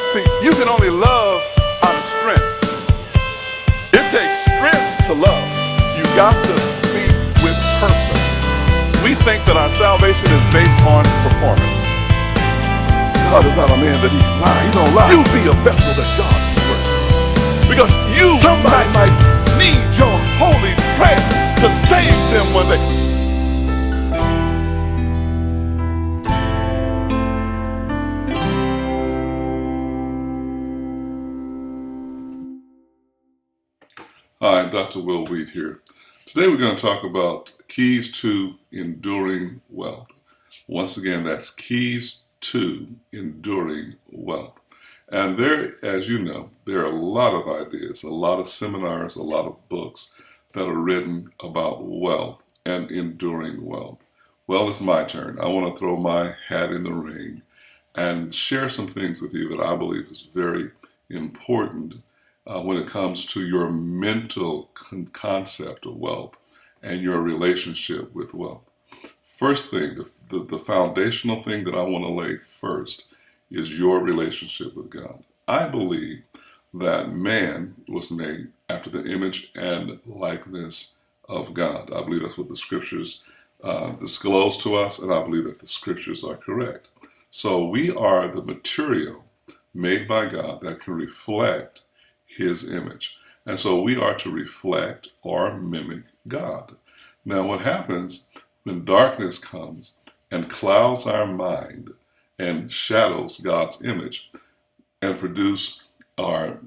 See, you can only love out of strength. It takes strength to love. You got to be with purpose. We think that our salvation is based on performance. God is not a man that he lie. He don't lie. You be a vessel that God can work. Because somebody might need your holy prayer to save them one day. Hi, Dr. Will Wheat here. Today we're going to talk about keys to enduring wealth. Once again, that's keys to enduring wealth. And there, as you know, there are a lot of ideas, a lot of seminars, a lot of books that are written about wealth and enduring wealth. Well, it's my turn. I want to throw my hat in the ring and share some things with you that I believe is very important when it comes to your mental concept of wealth and your relationship with wealth. First thing, the foundational thing that I want to lay first is your relationship with God. I believe that man was made after the image and likeness of God. I believe that's what the scriptures disclose to us, and I believe that the scriptures are correct. So we are the material made by God that can reflect his image. And so we are to reflect or mimic God. Now, what happens when darkness comes and clouds our mind and shadows God's image and produce our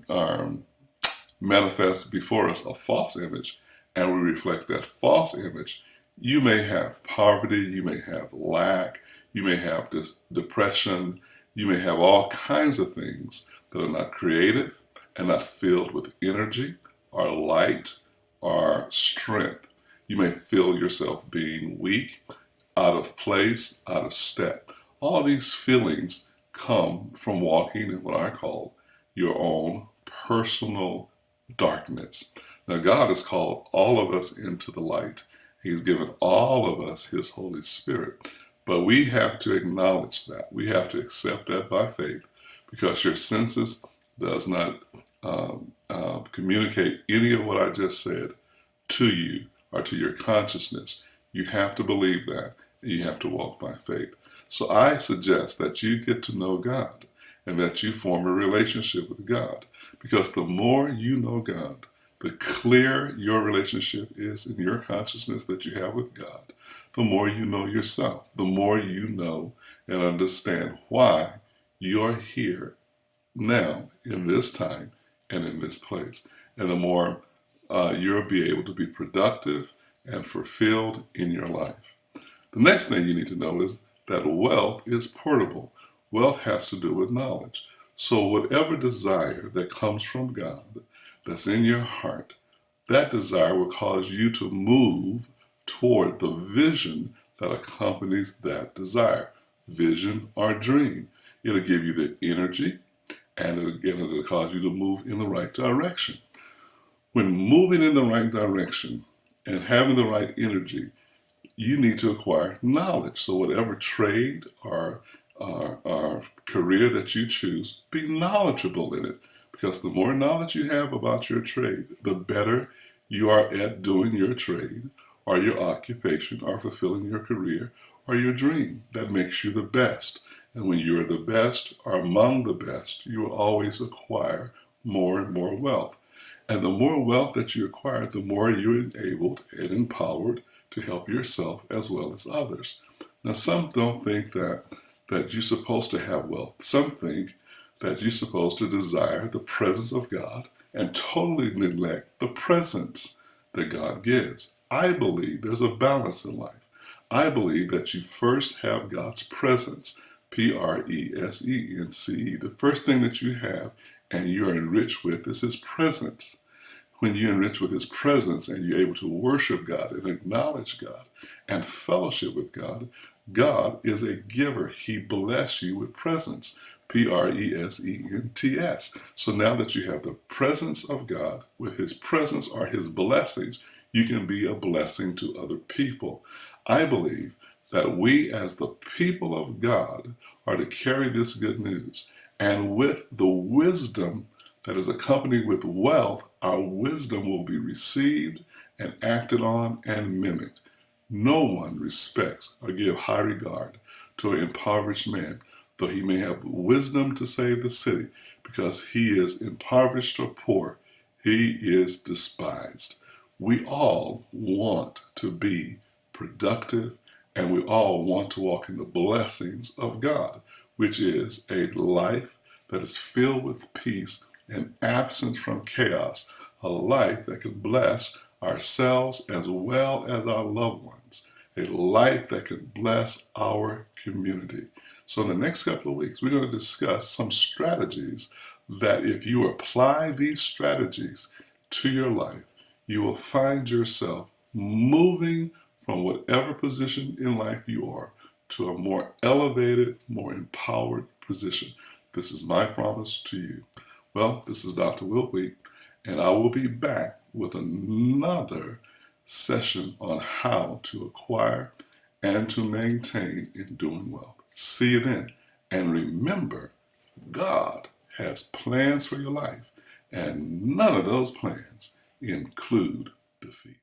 manifest before us a false image, and we reflect that false image, you may have poverty, you may have lack, you may have this depression, you may have all kinds of things that are not creative and not filled with energy or light or strength. You may feel yourself being weak, out of place, out of step. All these feelings come from walking in what I call your own personal darkness. Now, God has called all of us into the light. He's given all of us his Holy Spirit. But we have to acknowledge that. We have to accept that by faith, because your senses does not communicate any of what I just said to you or to your consciousness. You have to believe that, and you have to walk by faith. So I suggest that you get to know God and that you form a relationship with God, because the more you know God, the clearer your relationship is in your consciousness that you have with God, the more you know yourself, the more you know and understand why you are here now in this time and in this place. And the more you'll be able to be productive and fulfilled in your life. The next thing you need to know is that wealth is portable. Wealth has to do with knowledge. So whatever desire that comes from God that's in your heart, that desire will cause you to move toward the vision that accompanies that desire. Vision or dream. It'll give you the energy, and it'll cause you to move in the right direction. When moving in the right direction and having the right energy, you need to acquire knowledge. So whatever trade or career that you choose, be knowledgeable in it. Because the more knowledge you have about your trade, the better you are at doing your trade or your occupation or fulfilling your career or your dream. That makes you the best. And when you're the best or among the best, you will always acquire more and more wealth. And the more wealth that you acquire, the more you're enabled and empowered to help yourself as well as others. Now, some don't think that you're supposed to have wealth. Some think that you're supposed to desire the presence of God and totally neglect the presence that God gives. I believe there's a balance in life. I believe that you first have God's presence, Presence. The first thing that you have and you're enriched with is his presence. When you're enriched with his presence and you're able to worship God and acknowledge God and fellowship with God, God is a giver. He bless you with presence. Presents. So now that you have the presence of God with his presence or his blessings, you can be a blessing to other people. I believe that we as the people of God are to carry this good news And with the wisdom that is accompanied with wealth, our wisdom will be received and acted on and mimicked. No one respects or give high regard to an impoverished man, though he may have wisdom to save the city, because he is impoverished or poor, he is despised. We all want to be productive, and we all want to walk in the blessings of God, which is a life that is filled with peace and absent from chaos, a life that can bless ourselves as well as our loved ones, a life that can bless our community. So in the next couple of weeks, we're going to discuss some strategies that if you apply these strategies to your life, you will find yourself moving from whatever position in life you are to a more elevated, more empowered position. This is my promise to you. Well, this is Dr. Will Wheat, and I will be back with another session on how to acquire and to maintain enduring wealth. See you then. And remember, God has plans for your life, and none of those plans include defeat.